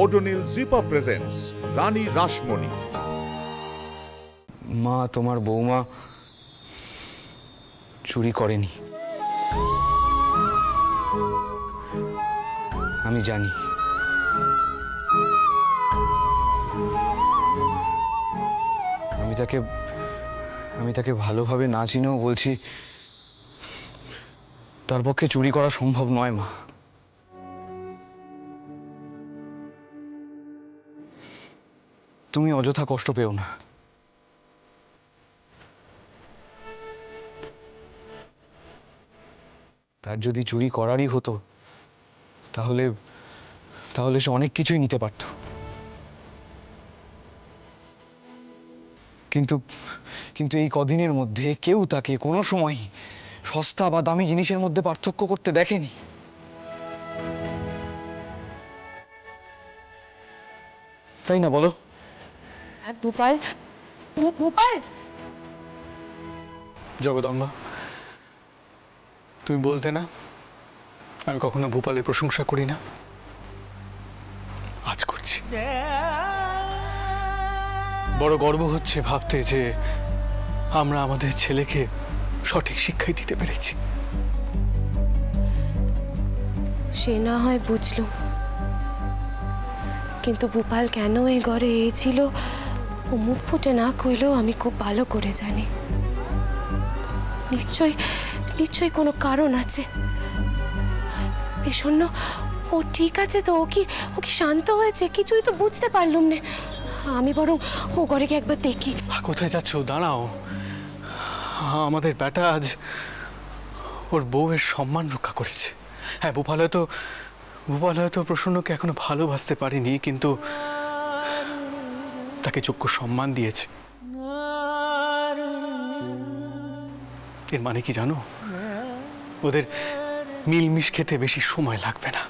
Odonil zipper presents রানী রাসমণি। মা, তোমার বৌমা চুরি করেনি, আমি জানি। আমি তাকে ভালোভাবে না চিনেও বলছি, তার পক্ষে চুরি করা সম্ভব নয় মা। তুমি অযথা কষ্ট পেও না। তার যদি চুরি করারই হতো তাহলে তাহলে সে অনেক কিছুই নিতে পারত, কিন্তু কিন্তু এই কদিনের মধ্যে কেউ তাকে কোনো সময় সস্তা বা দামি জিনিসের মধ্যে পার্থক্য করতে দেখেনি। তাই না বলো? ভূপাল, ভূপাল, জগদম্বা, তুমি বলতে না আমি কখনো ভূপালের প্রশংসা করি না, আজ করছি। বড় গর্ব হচ্ছে ভাবতে যে আমরা আমাদের ছেলেকে সঠিক শিক্ষাই দিতে পেরেছি। সে না হয় বুঝলো, কিন্তু ভূপাল কেন এ ঘরে এসেছিল ও মুখ ফুটে না কইলেও আমি খুব ভালো করে জানি। নিশ্চয়ই কোনো কারণ আছে। বেশন্য, ও ঠিক আছে তো? ও কি শান্ত হয়েছে? কিছুই তো বুঝতে পারলুম না। আমি বরং ও ঘরে গিয়ে একবার দেখি। কোথায় যাচ্ছ? দাঁড়াও। আমাদের বেটা আজ ওর বউয়ের সম্মান রক্ষা করেছে। হ্যাঁ, ভূপাল হয়তো প্রসন্নকে এখনো ভালোবাসতে পারেনি, কিন্তু তাকে যোগ্য সম্মান দিয়েছে। এর মানে কি জানো? ওদের মিলমিশ খেতে বেশি সময় লাগবে না।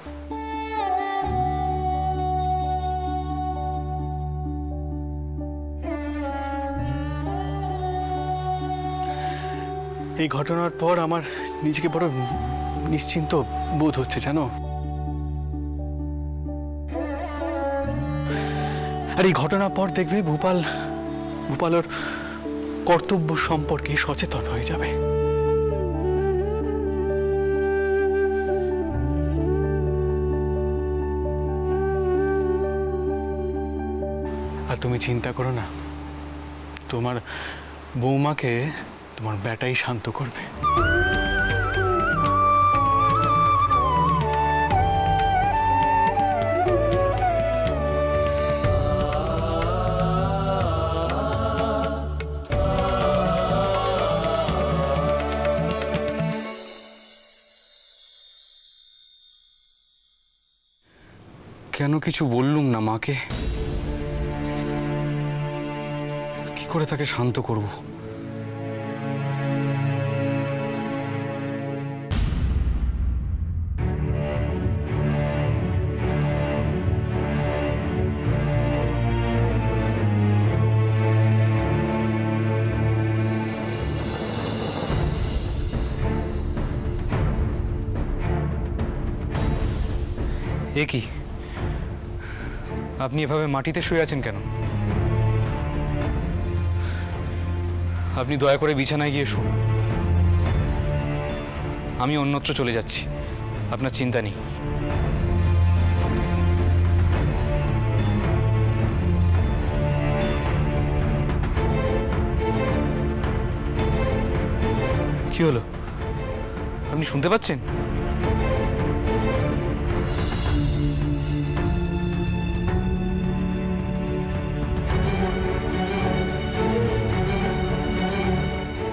এই ঘটনার পর আমার নিজেকে বড় নিশ্চিন্ত বোধ হচ্ছে জানো। আর এই ঘটনার পর দেখবে ভূপাল ওর কর্তব্য সম্পর্কে সচেতন হয়ে যাবে। আর তুমি চিন্তা করো না, তোমার বৌমাকে তোমার বেটাই শান্ত করবে। কেন কিছু বললুম না মাকে? কি করে তাকে শান্ত করব? এ কি, আপনি এভাবে মাটিতে শুয়ে আছেন কেন? আপনি দয়া করে বিছানায় গিয়ে শুন। আমি অন্যত্র চলে যাচ্ছি, আপনার চিন্তা নেই। কি হলো? আপনি শুনতে পাচ্ছেন?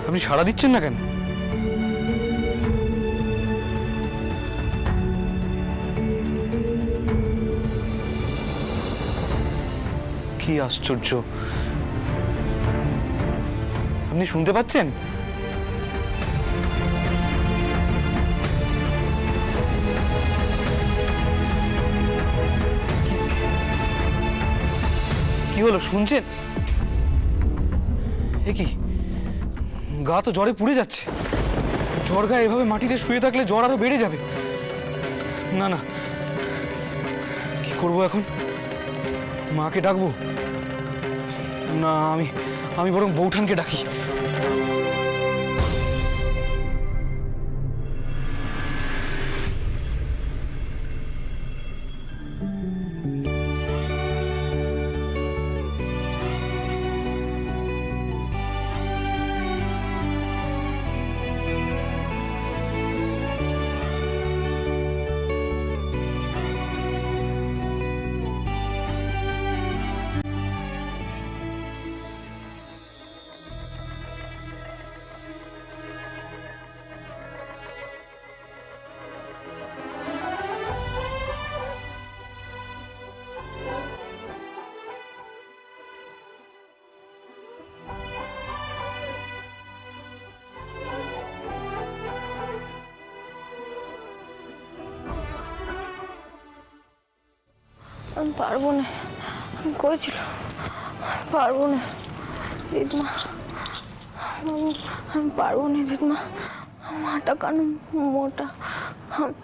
আপনি সাড়া দিচ্ছেন না কেন? কি আশ্চর্য, আপনি শুনতে পাচ্ছেন? কি হলো, শুনছেন? এ কি, গা তো জ্বরে পুড়ে যাচ্ছে। জ্বর গায়ে এভাবে মাটিতে শুয়ে থাকলে জ্বর আরো বেড়ে যাবে। না না, কি করবো এখন? মাকে ডাকবো না আমি বরং বৌঠানকে ডাকি। আমি পারবো না, আমি করেছিল পারবো না দিদমা, আমি পারবো না দিদমা, মাথা কান মোটা,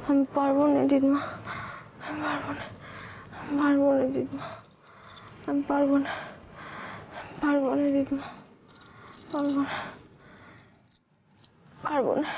আমি পারবো না দিদমা, আমি পারবো না, পারবো না দিদমা, আমি পারবো না, পারবো না দিদমা, পারবো না, পারবো না।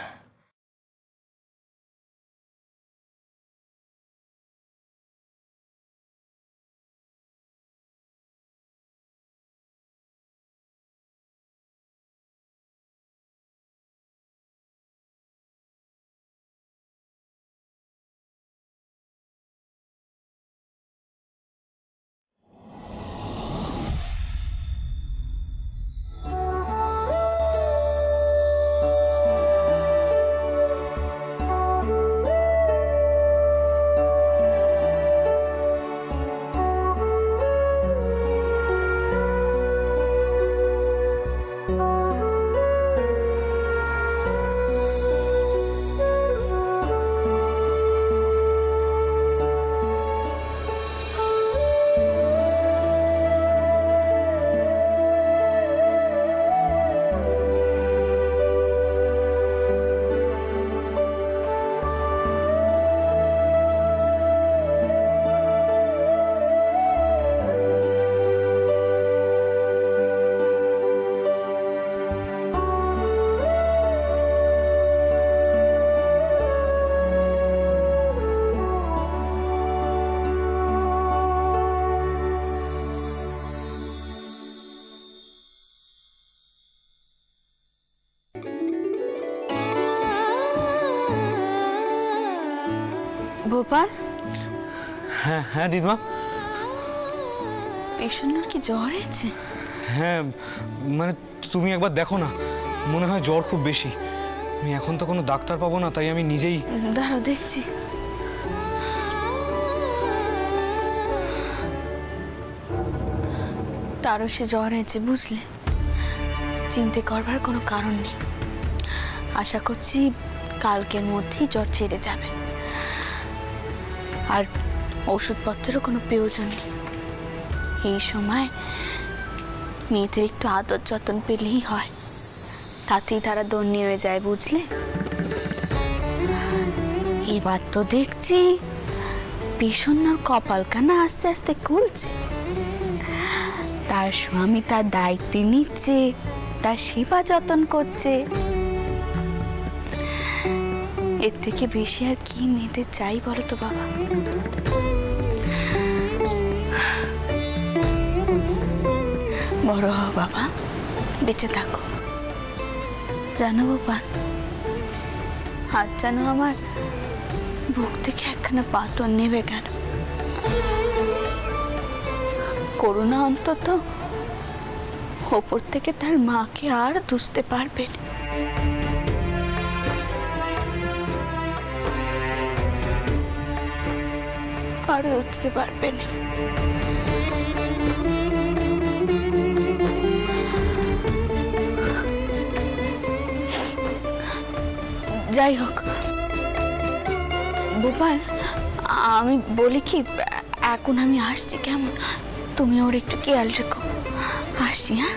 গোপাল, হ্যাঁ হ্যাঁ দিদমা। পেশেন্টের কি জ্বর হয়েছে? হ্যাঁ, মানে তুমি একবার দেখো না, মনে হয় জ্বর খুব বেশি। আমি এখন তো কোনো ডাক্তার পাবো না, তাই আমি নিজেই। দাঁড়াও দেখছি। তারও সে জ্বর হয়েছে বুঝলে, চিন্তা করবার কোনো কারণ নেই। আশা করছি কালকের মধ্যেই জ্বর ছেড়ে যাবে, আর ওষুধপত্রেরও কোনো প্রয়োজন নেই। এই সময় মেয়েদের একটু আদর যত্ন পেলেই হয়, তাতেই তারা ধন্যী হয়ে যায় বুঝলে। এবার তো দেখছি বিষণ্ণর কপালখানা আস্তে আস্তে খুলছে। তার স্বামী তার দায়িত্ব নিচ্ছে, তার সেবা যত্ন করছে। এর থেকে বেশি আর কি মেয়েদের চাই বলো তো বাবা। বড় হও বাবা, বেঁচে থাকো। জানো বাবা, আজ যেন আমার বুক থেকে একখানা পাথর নেবে কেন। করুণা অন্তত ওপর থেকে তার মাকে আর দুষতে পারবে না। আর উঠতে পারবে না। যাই হোক গোপাল, আমি বলি কি, এখন আমি আসছি কেমন, তুমি ওর একটু খেয়াল রেখো। আসছি হ্যাঁ।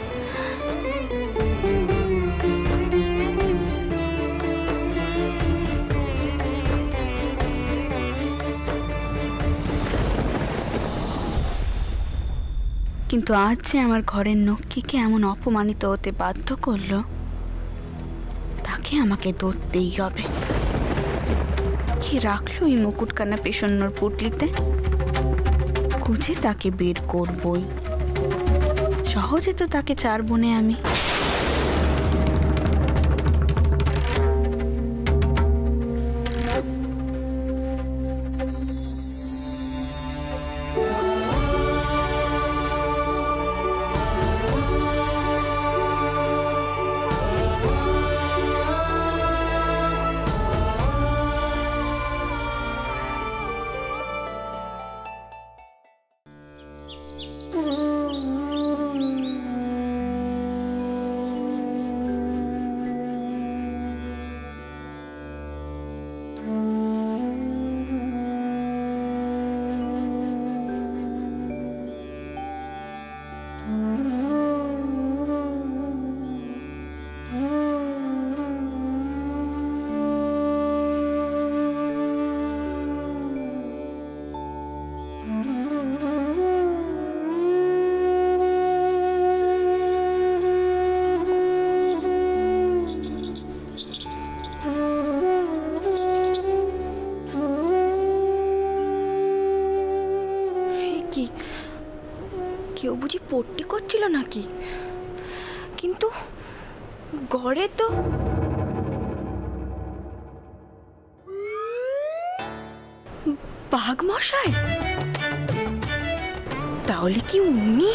কিন্তু আজ যে আমার ঘরের নক্ষীকে এমন অপমানিত হতে বাধ্য করলো, তাকে আমাকে ধরতেই হবে। কি রাখলো এই মুকুটখানা পেশন্নর পুটলিতে? খুঁজে তাকে বের করবই। সহজে তো তাকে ছাড়বো না আমি। কেউ বুঝি পট্টি করছিল নাকি? কিন্তু ঘরে তো বাঘ মশাই, তাহলে কি উনি?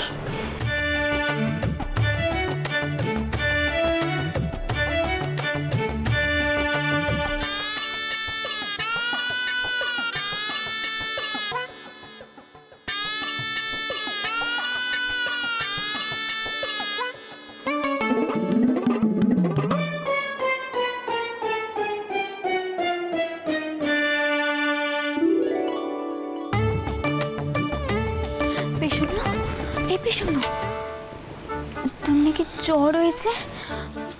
তোর নাকি জ্বর হয়েছে?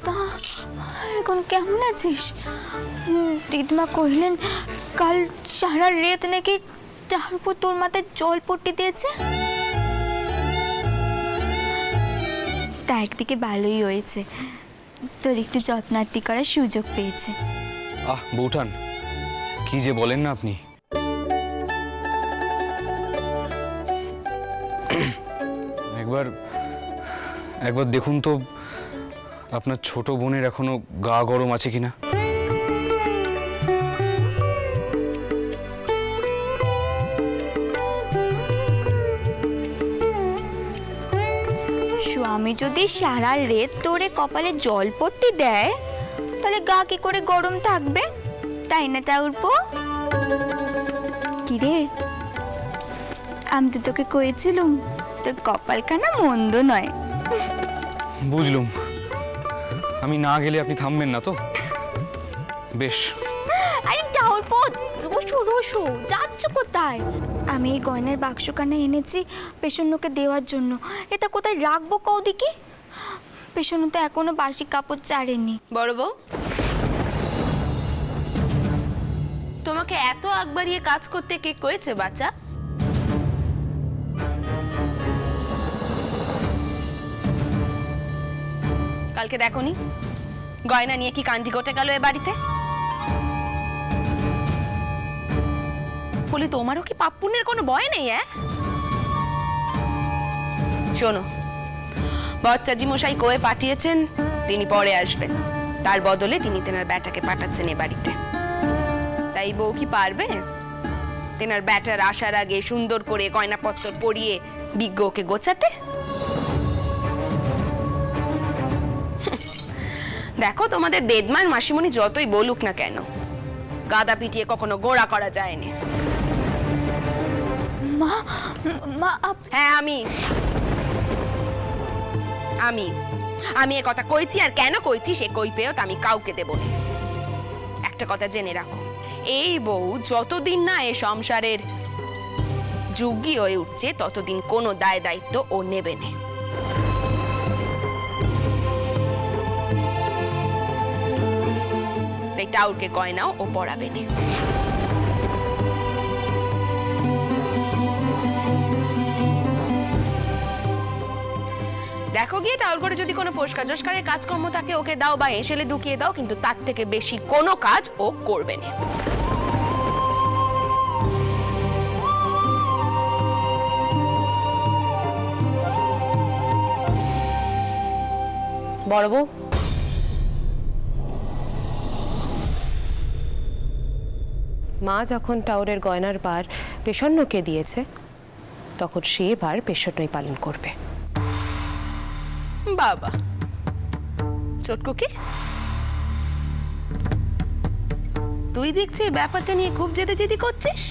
তা এখন কেমন আছিস? দিদিমা কহিলেন কাল সারা রাত নাকি তার উপর তোর মাথায় জল পট্টি দিয়েছে। তা একদিকে ভালোই হয়েছে, তোর একটু যত্নার্তি করার সুযোগ পেয়েছে। বৌঠান, কি যে বলেন না আপনি। একবার দেখুন তো আপনার ছোট বোনের এখনো গা গরম আছে কিনা। স্বামী যদি সারা রাত তোরে কপালে জল পট্টি দেয়, তাহলে গা কি করে গরম থাকবে, তাই না টাউরপো? কিরে, আমি তো তোকে কয়েছিলুম তোর কপালখানা মন্দ নয়। বুঝলুম, আমি না গেলে আপনি থামবেন না তো? বেশ। আরে টাউরপো, রসো রসো, যাচ্ছ কোথায়? আমি এই গয়নার বাক্সখানা এনেছি পেশন্যকে দেওয়ার জন্য। এটা কোথায় রাখবো কৌদিকে? পেশন্য তো এখনো বার্ষিক কাপড় চাড়েনি। বড় বউ, তোমাকে এত আগ বাড়িয়ে কাজ করতে কে কয়েছে বাচ্চা? কালকে দেখোনি গয়না নিয়ে কি কান্ডি গোটে গেল এ বাড়িতে? বলি তোমারও কি পাপ পুণ্যের কোনো ভয় নেই? শোনো, বচ্চাজি মশাই কয়ে পাঠিয়েছেন তিনি পরে আসবেন, তার বদলে তিনি তেনার ব্যাটাকে পাঠাচ্ছেন এ বাড়িতে। তাই বউ কি পারবে তেনার ব্যাটার আসার আগে সুন্দর করে গয়নাপত্র পরিয়ে বিজ্ঞ ওকে গোছাতে? দেখো, তোমাদের দেদমান মাসিমণি যতই বলুক না কেন, গাদা পিটিয়ে কখনো গোড়া করা যায়নি। মা, মা, হ্যাঁ, আমি এ কথা কইছি, আর কেন কইছি সে কৈফিয়ত আমি কাউকে দেব না। একটা কথা জেনে রাখো, এই বউ যতদিন না এ সংসারের যোগ্যী হয়ে উঠছে ততদিন কোনো দায় দায়িত্ব ও নেবে না। তাই টাউরকে গয়নাও ও পড়াবে না। দেখো গিয়ে টাউর করে যদি কোনো পোস্কার জোস্কারের কাজকর্ম থাকে ওকে দাও, বা এসেলে ঢুকিয়ে দাও, কিন্তু তার থেকে বেশি কোনো কাজ ও করবে না। বড় বউ, মা যখন টাউরের গয়নার বার পেশন্নকে দিয়েছে, তখন সে বার পেশন্নই পালন করবে। বাবা চটকুকি, তুই দেখছি এই ব্যাপারটা নিয়ে খুব জেদি করছিস।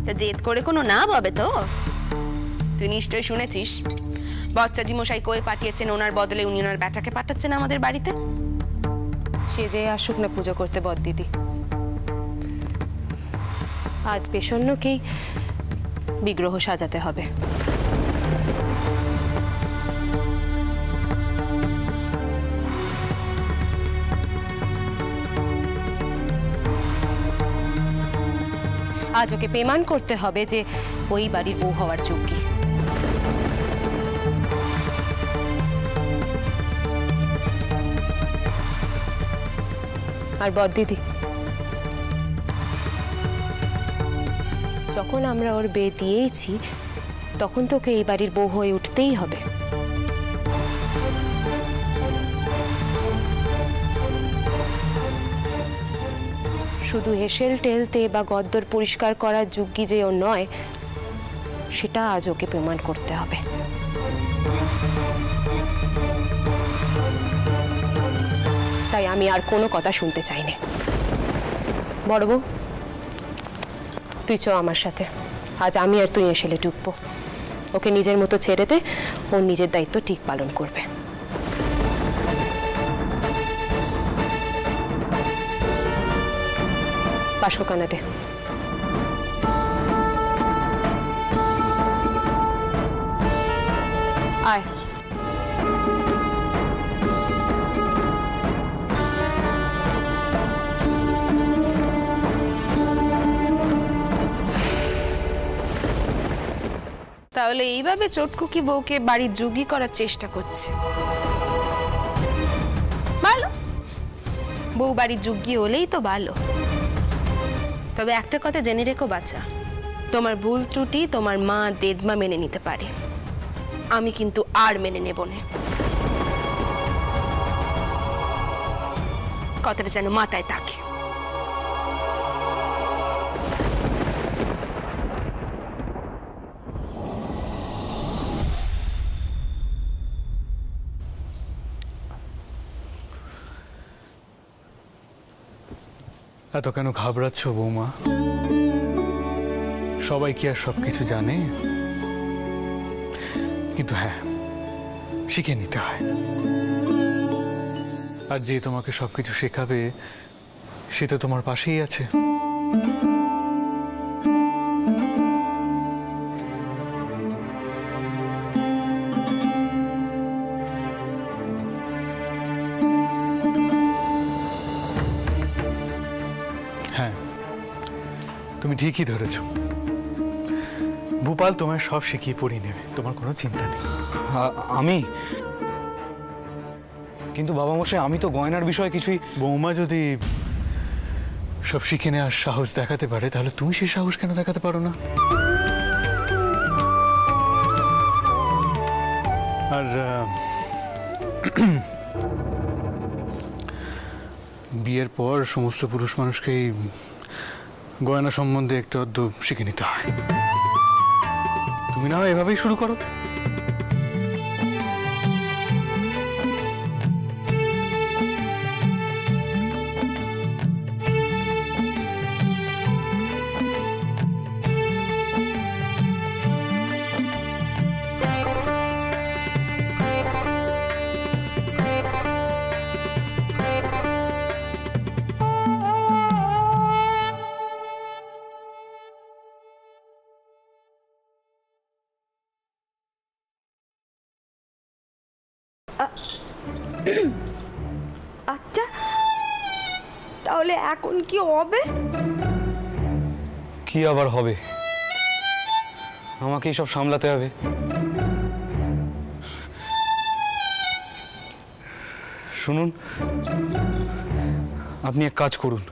তা জেদ করে কোনো না পাবে তো? তুই নিশ্চয়ই শুনেছিস বচ্চাজি মশাই কয়ে পাঠিয়েছেন, ওনার বদলে উনি ওনার ব্যাটাকে পাঠাচ্ছেন আমাদের বাড়িতে। সে যে আসুক না পুজো করতে বদ দিদি, আজ পেশন্নকেই বিগ্রহ সাজাতে হবে। আজ ওকে পেমান করতে হবে যে ওই বাড়ির বউ হওয়ার যোগ্য। আর বদ দিদি, যখন আমরা ওর বিয়ে দিয়েছি তখন তোকে এই বাড়ির বউ হয়ে উঠতেই হবে। শুধু হেসেল টেলতে বা গদ্দর পরিষ্কার করার যোগ্য যে ও নয়, সেটা আজ ওকে প্রমাণ করতে হবে। তাই আমি আর কোনো কথা শুনতে চাই না। বড় বউ, তুই চ আমার সাথে। আজ আমি আর তুই এসেলে ঢুকবো। ওকে নিজের মতো ছেড়ে দে, ওর নিজের দায়িত্ব ঠিক পালন করবে। বাসকোকানা দে। আয়। তাহলে এইভাবে চটকুকি বউকে বাড়ির যোগী করার চেষ্টা করছে। ভালো, বউ বাড়ির যোগ্য হলেই তো ভালো। তবে একটা কথা জেনে রেখো বাচ্চা, তোমার ভুল ত্রুটি তোমার মা দেদমা মেনে নিতে পারে, আমি কিন্তু আর মেনে নেব না। কথাটা যেন মাথায় থাকে। এত কেন ঘাবড়াচ্ছ বৌমা? সবাই কি আর সবকিছু জানে? কিন্তু হ্যাঁ, শিখে নিতে হয়। আর যে তোমাকে সবকিছু শেখাবে সে তো তোমার পাশেই আছে। হ্যাঁ, তুমি ঠিকই ধরেছ। ভূপাল তোমায় সব শিখিয়ে পড়িয়ে নেবে, তোমার কোনো চিন্তা নেই। আমি কিন্তু বাবা মশাই, আমি তো গয়নার বিষয়ে কিছুই। বৌমা যদি সব শিখে নেওয়ার সাহস দেখাতে পারে, তাহলে তুমি সেই সাহস কেন দেখাতে পারো না? আর বিয়ের পর সমস্ত পুরুষ মানুষকেই গয়না সম্বন্ধে একটু আধটু শিখে নিতে হয়। তুমি না এভাবেই শুরু করো। আচ্ছা, তাহলে এখন কি হবে? কি আবার হবে? আমাকেই সব সামলাতে হবে। শুনুন, আপনি এক কাজ করুন,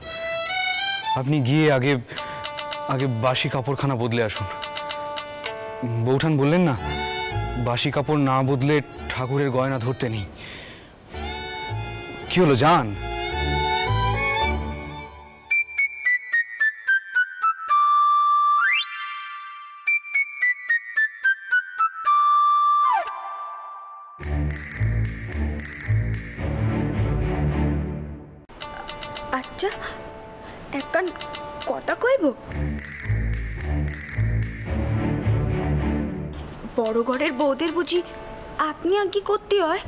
আপনি গিয়ে আগে আগে বাসি কাপড়খানা বদলে আসুন। বৌঠান বললেন না, বাসি কাপড় না বদলে ঠাকুরের গয়না ধরতে নেই। কি হলো, যান। আচ্ছা, একখান কথা কইব। বড় ঘরের বউদের বুঝি আপনি আর কি করতে হয়?